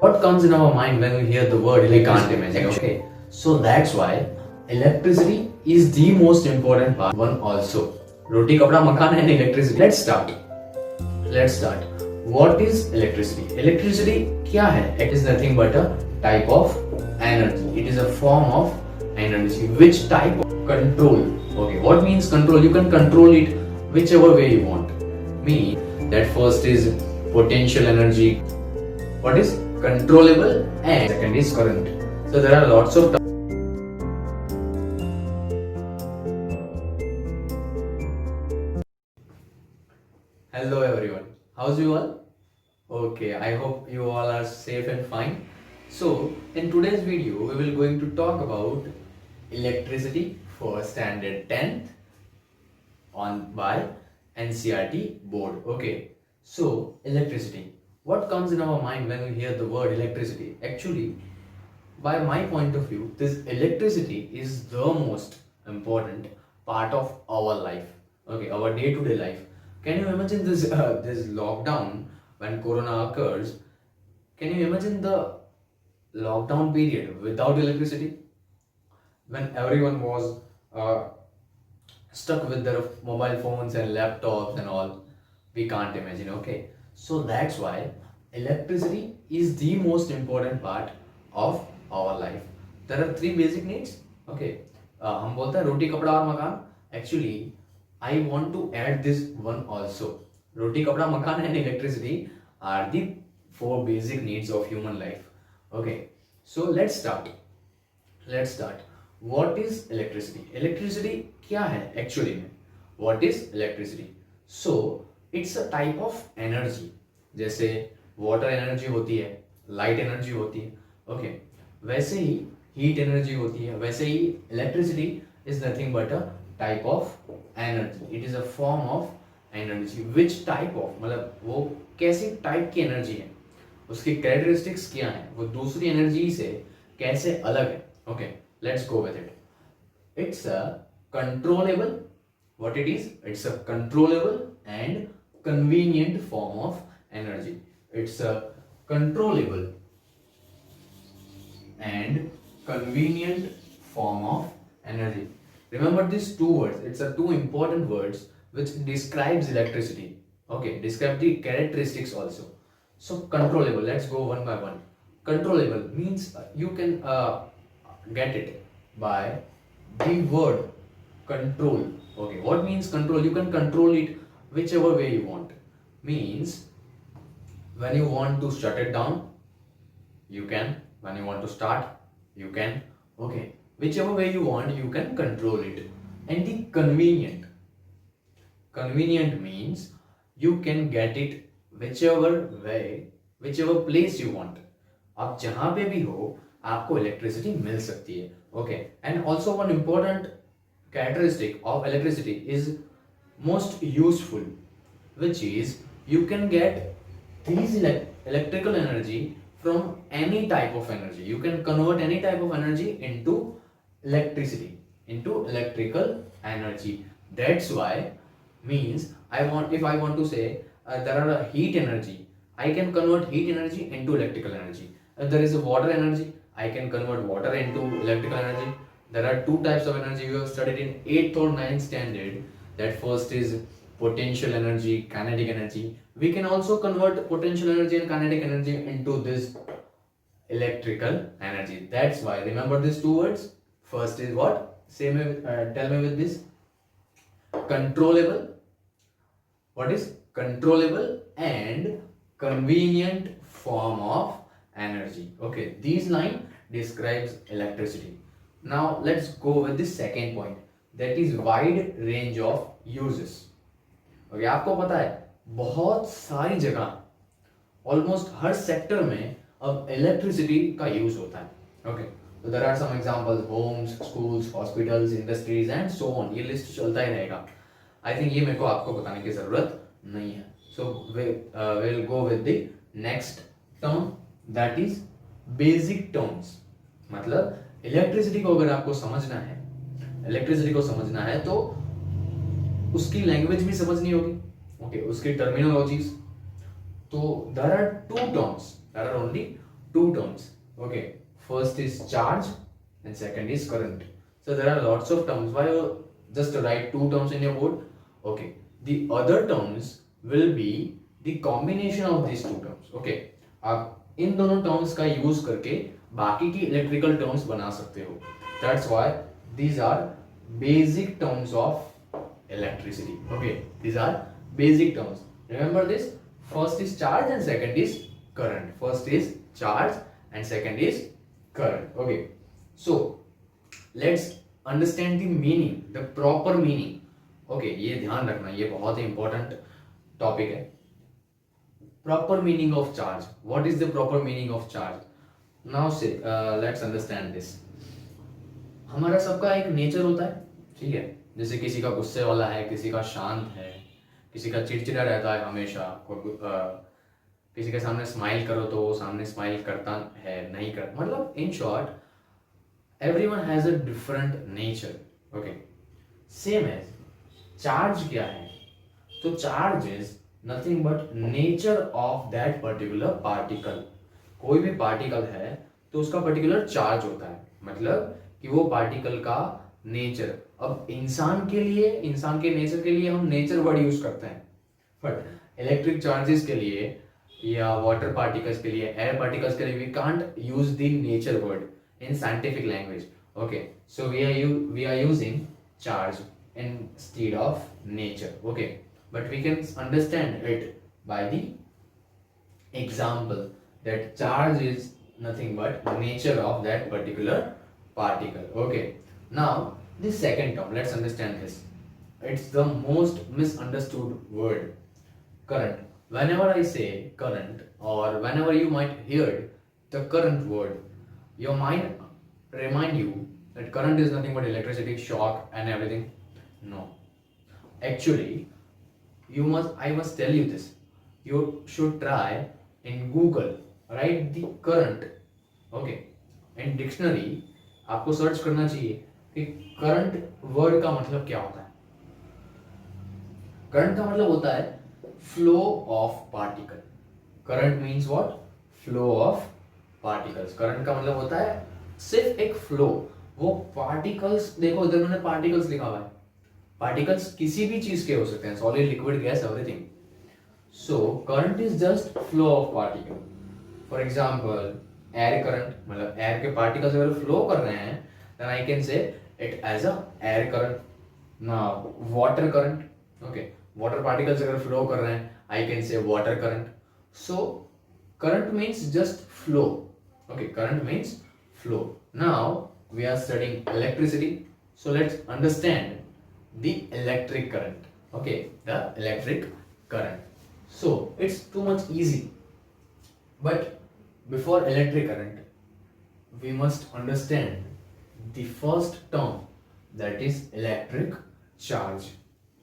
What comes in our mind when we hear the word electricity? We can't imagine. Okay, so that's why electricity is the most important part. One also, roti, kapda, makan, and electricity. Let's start. Let's start. What is electricity? Electricity क्या है? It is nothing but a type of energy. It is a form of energy. Which type of control? Okay, what means control? You can control it whichever way you want. Mean that first is potential energy. What is controllable, and second is current. So there are lots of Hello everyone, how's you all? Okay, I hope you all are safe and fine. So in today's video we will going to talk about electricity for standard 10th on by NCERT board. Okay, so electricity. What comes in our mind when we hear the word electricity? Actually, by my point of view, this electricity is the most important part of our life. Okay, our day-to-day life. Can you imagine this lockdown when Corona occurs? Can you imagine the lockdown period without electricity? When everyone was stuck with their mobile phones and laptops and all, we can't imagine. Okay, so that's why electricity is the most important part of our life. There are three basic needs. Okay, हम बोलते हैं रोटी कपड़ा और मकान. Actually, I want to add this one also. Roti, kapda, makan, and electricity are the four basic needs of human life. Okay, so let's start. What is electricity? Electricity क्या है actually में? What is electricity? So it's a type of energy. जैसे water energy होती है, light energy होती है. Okay, वैसे ही heat energy होती है, वैसे ही electricity is nothing but a type of energy. It is a form of energy. Which type of, मतलब वो कैसी टाइप की एनर्जी है, उसकी कैरेक्टरिस्टिक्स क्या है, वो दूसरी एनर्जी से कैसे अलग है. Okay, let's go with it. It's a controllable. What it is? It's a controllable and convenient form of energy. It's a controllable and convenient form of energy. Remember these two words. It's a two important words which describes electricity. Okay, describe the characteristics also. So controllable. Let's go one by one. Controllable means you can get it by the word control. Okay, what means control? You can control it whichever way you want. Means when you want to shut it down, you can. When you want to start, you can. Okay, whichever way you want, you can control it. And the convenient means you can get it whichever way, whichever place you want. आप जहां पे भी हो आपको electricity मिल सकती है. Okay, and also one important characteristic of electricity is most useful, which is you can get these electrical energy from any type of energy. You can convert any type of energy into electricity, into electrical energy. That's why means if I want to say there are a heat energy, I can convert heat energy into electrical energy. If there is a water energy, I can convert water into electrical energy. There are two types of energy we have studied in 8th or 9th standard. That first is potential energy, kinetic energy. We can also convert potential energy and kinetic energy into this electrical energy. That's why remember these two words. First is what? Tell me with this. Controllable. What is controllable and convenient form of energy? Okay, these nine describes electricity. Now let's go with the second point, that is wide range of uses. Okay, आपको पता है बहुत सारी जगह, almost हर sector में अब electricity का use होता है. ओके, तो there are some examples, homes, schools, hospitals, industries and so on. ये लिस्ट चलता ही रहेगा. आई थिंक ये मेरे को आपको बताने की जरूरत नहीं है. So will go with the next term, that is basic terms. मतलब इलेक्ट्रिसिटी को अगर आपको समझना है, इलेक्ट्रिसिटी को समझना है तो उसकी लैंग्वेज भी समझनी होगी. ओके, उसकी टर्मिनोलॉजीज. तो there are two terms, there are only two terms. Okay, first is charge and second is current. So there are lots of terms. Why you just write two terms in your board? Okay, the other terms will be the combination of these two terms. Okay, आप इन दोनों terms का use करके बाकी की electrical terms बना सकते हो. That's why these are basic terms of electricity. Okay, these are basic terms. Remember this. First is charge and second is current. First is charge and second is current. Okay, so let's understand the meaning, the proper meaning. Okay, ये ध्यान रखना, ये बहुत ही important topic है. Proper meaning of charge. What is the proper meaning of charge? Now say let's understand this. हमारा सबका एक nature होता है, ठीक है. जैसे किसी का गुस्से वाला है, किसी का शांत है, किसी का चिड़चिड़ा रहता है हमेशा, किसी के सामने स्माइल करो तो वो सामने स्माइल करता है, नहीं करता. मतलब in short everyone has a different nature. Okay, same as charge क्या है? तो charge is nothing but nature of that particular particle. कोई भी पार्टिकल है तो उसका पर्टिकुलर चार्ज होता है, मतलब कि वो पार्टिकल का नेचर. अब इंसान के लिए, इंसान के नेचर के लिए हम नेचर वर्ड यूज करते हैं, बट इलेक्ट्रिक चार्जेस के लिए या वाटर पार्टिकल्स के लिए, एयर पार्टिकल्स के लिए we can't use the nature word in scientific language. Okay, so we are using charge instead of nature. Okay, but we can understand it by the example that charge is nothing but nature of that particular particle. Okay, now the second term, let's understand this. It's the most misunderstood word, current. Whenever I say current or whenever you might hear the current word, your mind remind you that current is nothing but electricity, shock and everything. No, actually I must tell you this. You should try in Google, write the current. Okay, in dictionary आपको search करना चाहिए कि current word का मतलब क्या होता है. Current का मतलब होता है flow of particle. Current means what? Flow of particles. Current का मतलब होता है सिर्फ एक फ्लो. वो पार्टिकल्स, देखो इधर मैंने पार्टिकल्स लिखा हुआ है. पार्टिकल्स किसी भी चीज के हो सकते हैं, solid, liquid, gas, everything. So current is just flow of particle. For example air current, मतलब एयर के पार्टिकल्स अगर फ्लो कर रहे हैं then I can say it as a air current. Now water current. Okay, water particles अगर flow कर रहे हैं I can say water current. So current means just flow. Okay, current means flow. Now we are studying electricity, so let's understand the electric current. Okay, the electric current. So it's too much easy, but before electric current we must understand the first term, that is electric charge.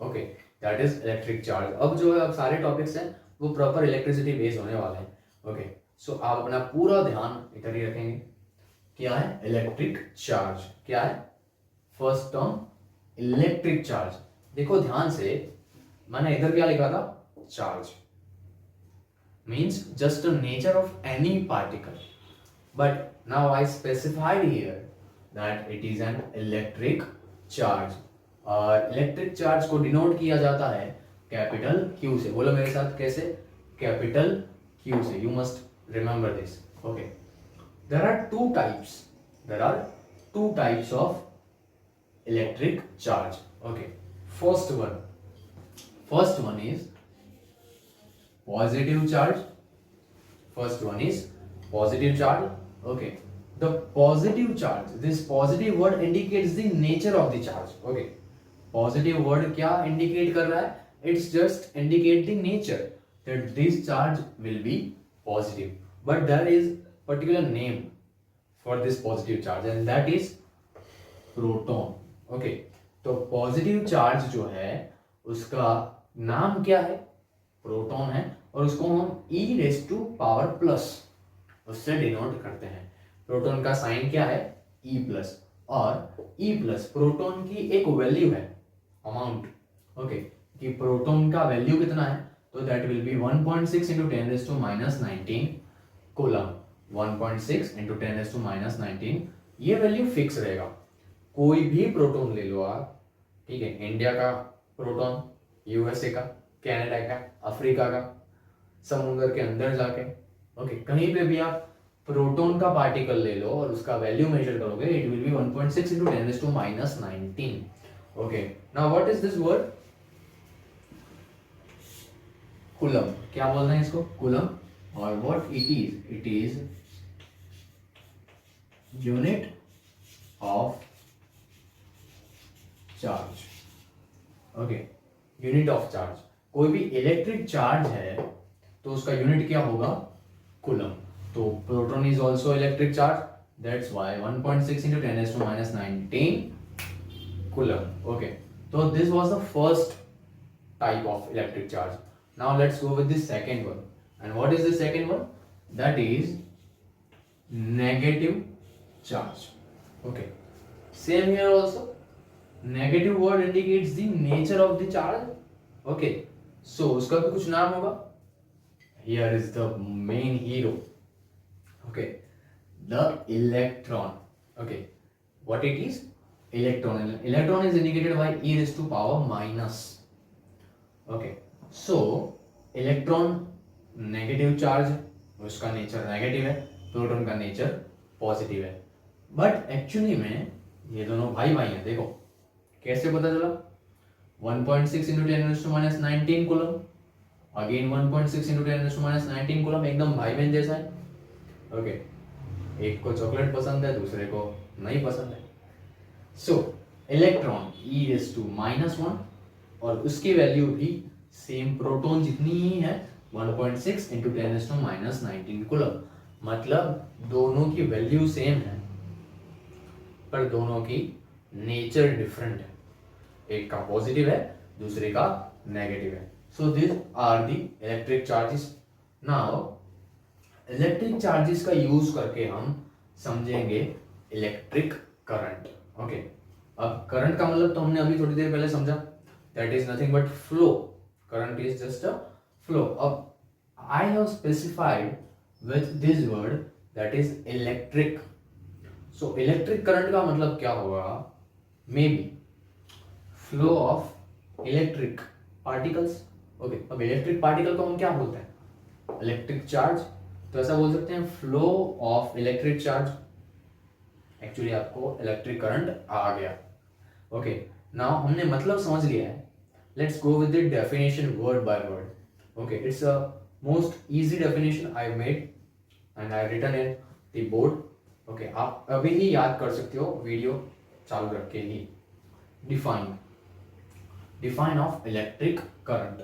Okay, that is electric charge. अब जो है, अब सारे topics हैं वो proper electricity based होने वाले हैं. ओके, सो आप अपना पूरा ध्यान इधर ही रखेंगे. क्या है इलेक्ट्रिक चार्ज? क्या है फर्स्ट टर्म? Electric charge. देखो ध्यान से, मैंने इधर क्या लिखा था? Charge means just a nature of any particle, but now I specified here that it is an electric charge. और इलेक्ट्रिक चार्ज को डिनोट किया जाता है कैपिटल क्यू से. बोलो मेरे साथ, कैसे? कैपिटल Q से. You must remember this. Okay, there are two types. There are two types of electric charge. Okay, first one is positive charge. First one is positive charge. Okay, the positive charge, this positive word indicates the nature of the charge. Okay, positive word क्या indicate कर रहा है? It's just indicate the nature that this charge will be positive, but there is particular name for this positive charge and that is proton. Okay, तो positive charge जो है उसका नाम क्या है? प्रोटॉन है, और उसको हम e raised to power plus उससे डिनोट करते हैं. प्रोटॉन का साइन क्या है? E plus. और E प्लस प्रोटॉन की एक वैल्यू है, अमाउंट. ओके, कि प्रोटॉन का वैल्यू कितना है? तो that will be 1.6 into 10 raised to minus 19 coulomb. 1.6 into 10⁻⁻19 ये वैल्यू फिक्स रहेगा। कोई भी प्रोटॉन ले लो आप, ठीक है, इंडिया का प्रोटॉन, यूएसए का, कनाडा का, अफ्रीका का, समुद्र के अंदर जाके, ओके, कहीं पे भी आप प्रोटॉन का पार्टिकल ले लो और उसका वैल्यू मेजर करोगे, it will B 1.6 into 10⁻⁻19। Okay, now what is this word? Coulomb. क्या बोलते हैं इसको? कूलम। और what it is unit of charge. Okay, unit of charge. कोई भी इलेक्ट्रिक चार्ज है तो उसका यूनिट क्या होगा? कूलम। तो proton is also electric charge, that's why 1.6 into 10⁻⁻19 coulomb. Okay, so this was the first type of electric charge. Now let's go with the second one. And what is the second one? That is negative charge. Okay, same here also. Negative word indicates the nature of the charge. Okay, so उसका भी कुछ नाम होगा. Here is the main hero. Okay, the electron. Okay, what it is? Electron. Electron is indicated by e raised to power minus. Okay, so electron negative charge, उसका nature negative है, proton का nature positive है। But actually में ये दोनों भाई भाई हैं। देखो कैसे पता चला? 1.6 into 10⁻⁻19 coulomb, again 1.6 into 10⁻⁻19 coulomb, एकदम भाई बहन जैसा है। ओके, एक को चॉकलेट पसंद है, दूसरे को नहीं पसंद है। सो इलेक्ट्रॉन e⁻⁻1 और उसकी वैल्यू भी सेम प्रोटॉन जितनी ही है, 1.6 into 10⁻⁻19 कूलम। मतलब दोनों की वैल्यू सेम है पर दोनों की नेचर डिफरेंट है, एक का पॉजिटिव है, दूसरे का नेगेटिव है। So this are the electric charges. Now electric charges का यूज करके हम समझेंगे इलेक्ट्रिक करंट। ओके, अब करंट का मतलब तो हमने अभी थोड़ी देर पहले समझा, that is nothing but flow. Current is just a flow. अब I have specified with this word that is electric. So electric current का मतलब क्या होगा? Maybe flow of electric particles. Okay, अब इलेक्ट्रिक पार्टिकल को हम क्या बोलते हैं? Electric charge. तो ऐसा बोल सकते हैं flow of electric charge. Actually आपको इलेक्ट्रिक करंट आ गया। ओके, नाउ हमने मतलब समझ लिया है। Let's go with the definition word by word. Okay, it's a most easy definition I made and I written in the board. Okay, आप अभी ही याद कर सकते हो वीडियो चालू रख के ही। Define of electric current.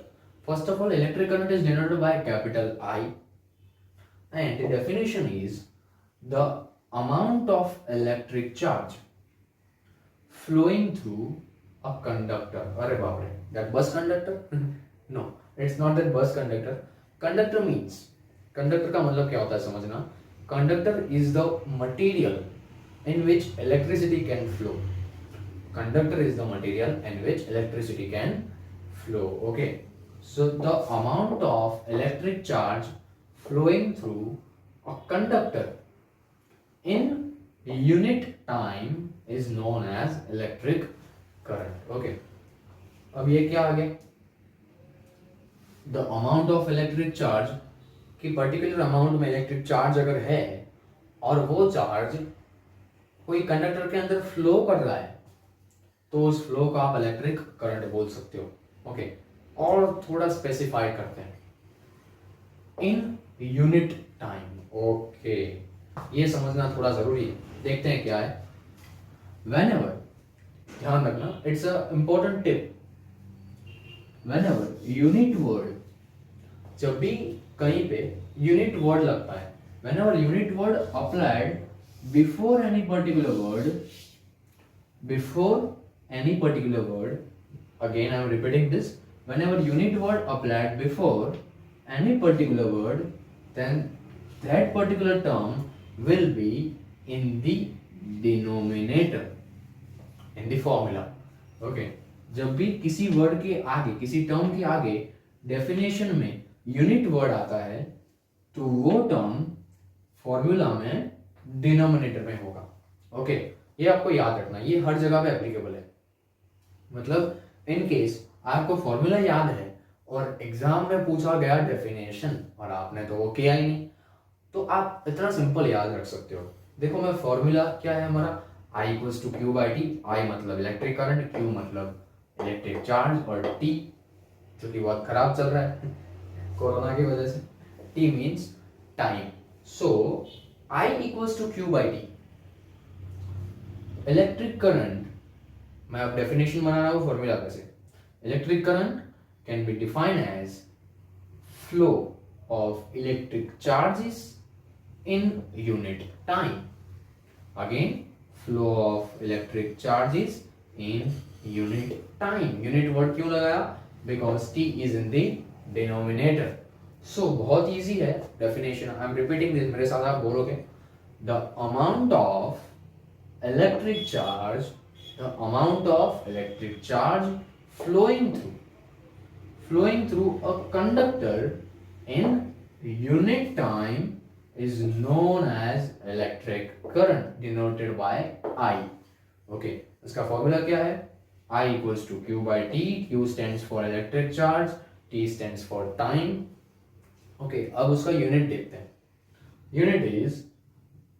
First of all, electric current is denoted by capital I and the definition is the amount of electric charge flowing through a conductor. अरे बाप रे, that bus conductor? No, it's not that bus conductor. Conductor means, conductor का मतलब क्या होता है समझना? Conductor is the material in which electricity can flow. Conductor is the material in which electricity can flow. Okay, so the amount of electric charge flowing through a conductor in unit time is known as electric current. Okay, अब ये क्या आ गया? The amount of electric charge कि particular amount में electric charge अगर है और वो चार्ज कोई कंडक्टर के अंदर फ्लो कर रहा है तो उस फ्लो को आप इलेक्ट्रिक करंट बोल सकते हो। ओके, और थोड़ा स्पेसिफाई करते हैं, इन यूनिट टाइम। ओके, ये समझना थोड़ा जरूरी है। देखते हैं क्या है। Whenever, ध्यान रखना, it's a important tip. Whenever unit word, जब भी कहीं पे यूनिट वर्ड लगता है, whenever unit word applied before any particular word, again I am repeating this, whenever unit word applied before any particular word, then that particular term will be in the denominator, in the formula. Okay, जब भी किसी word के आगे, किसी term के आगे definition में unit word आता है तो वो टर्म फॉर्मूला में डिनोमिनेटर में होगा। ओके, ये आपको याद रखना, ये हर जगह पे एप्लीकेबल है। मतलब इन केस आपको फॉर्मूला याद है और एग्जाम में पूछा गया डेफिनेशन और आपने तो वो किया ही नहीं, तो आप इतना सिंपल याद रख सकते हो। देखो मैं फॉर्मूला क्या है हमारा, I equals to Q by T. I मतलब इलेक्ट्रिक करंट, क्यू मतलब इलेक्ट्रिक चार्ज और टी जो कि बहुत खराब चल रहा है कोरोना की वजह से, T means time. So I equals to Q by T. Electric current, मैं अब डेफिनेशन बना रहा हूं फॉर्मूला पे से। Electric current can be defined as flow of electric charges in unit time. Again, flow of electric charges in unit time. Unit word क्यों लगाया? Because t is in the denominator. So बहुत easy है definition. I am repeating this. मेरे साथ आप बोलोगे. The amount of electric charge flowing through a conductor in unit time is known as electric current denoted by I. Okay, इसका formula क्या है? I equals to Q by T. Q stands for electric charge, T stands for time. Okay, अब उसका unit देखते हैं। Unit is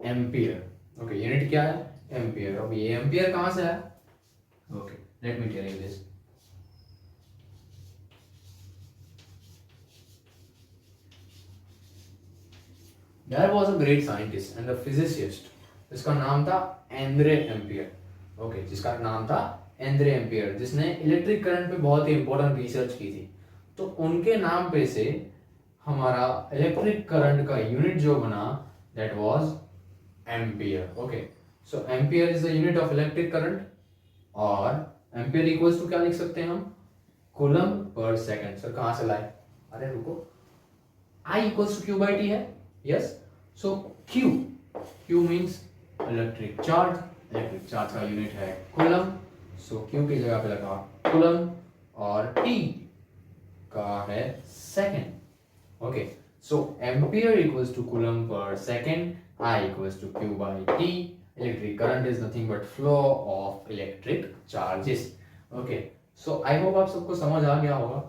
ampere. Okay, unit क्या है? Ampere. अब ये एम्पियर कहां से है? Okay, let me tell you this. There was a great scientist and a physicist, जिसका नाम था एंद्रे एम्पियर। ओके, जिसका नाम था एंद्रे एम्पियर, जिसने इलेक्ट्रिक करंट पे बहुत ही इंपॉर्टेंट रिसर्च की थी। तो उनके नाम पे से हमारा इलेक्ट्रिक करंट का यूनिट जो बना, that was ampere. Okay, so ampere is the unit of electric current और एम्पियर इक्वल्स टू क्या लिख सकते हैं हम? Coulomb per second. सर कहां से लाए? अरे रुको, I equals to Q by T है। Yes, so Q means electric charge का यूनिट है कूलम, so Q की जगह पे लगा कूलम और T का है second. Okay, so ampere equals to coulomb per second, I equals to Q by T। Electric current is nothing but flow of electric charges. Okay, so I hope आप सबको समझ आ गया होगा।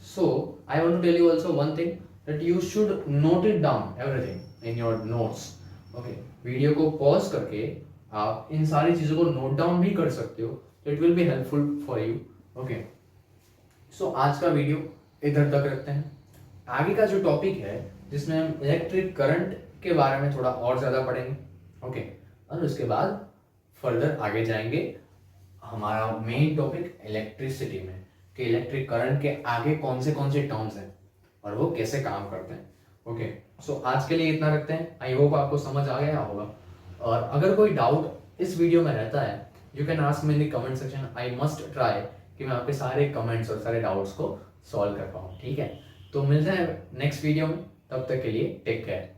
So I want to tell you also one thing, that you should note it down everything in your notes. Okay, video को pause करके आप इन सारी चीजों को नोट डाउन भी कर सकते हो, तो it will be helpful for you. Okay, so आज का वीडियो इधर तक रखते हैं। आगे का जो टॉपिक है जिसमें हम इलेक्ट्रिक करंट के बारे में थोड़ा और ज्यादा पढ़ेंगे। ओके, और उसके बाद फर्दर आगे जाएंगे हमारा मेन टॉपिक इलेक्ट्रिसिटी में, कि इलेक्ट्रिक करंट के आगे कौन से टर्म्स हैं और वो कैसे काम करते हैं। ओके, सो आज के लिए इतना रखते हैं। आई होप आपको समझ आ गया होगा, और अगर कोई डाउट इस वीडियो में रहता है, you can ask me in the comment section. I must try कि मैं आपके सारे कमेंट्स और सारे डाउट्स को सॉल्व कर पाऊँ। ठीक है, तो मिलते हैं नेक्स्ट वीडियो में, तब तक के लिए टेक केयर।